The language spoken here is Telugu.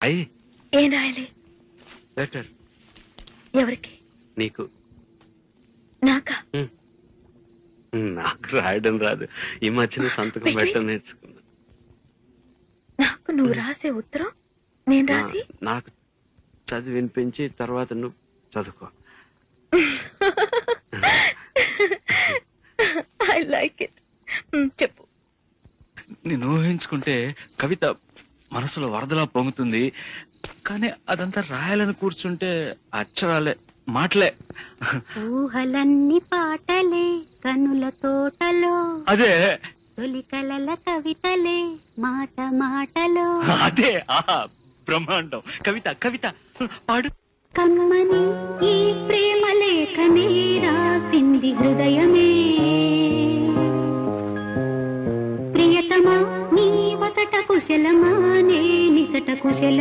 అయ్యి ఏం రాయాలి? లెటర్. ఎవరికి? నీకు. నాకా? నాకు రాయడం రాదు. ఈ మధ్యన సంతకం పెట్టడం నేర్చుకున్నా. నాకు నువ్వు రాసే ఉత్తరం నేను రాసి నాకు చదివి వినిపించి తర్వాత నువ్వు చదువుకో. I like it. చెప్పు. నేను ఊహించుకుంటే కవిత మనసులో వరదలా పొంగుతుంది, కానీ అదంతా రాయాలని కూర్చుంటే అక్షరాలే, మాటలే. ఊహలన్నీ పాటలే కనుల తోటలో, అదే తొలి కలల కవితలే మాట మాటలో. అదే బ్రహ్మాండం. కవిత కవిత పాడు. కమ్మని ఈ ప్రేమ లేఖనే రాసింది హృదయమే, ప్రియతమా నీ వచట కుశలమా నే నిజట కుశల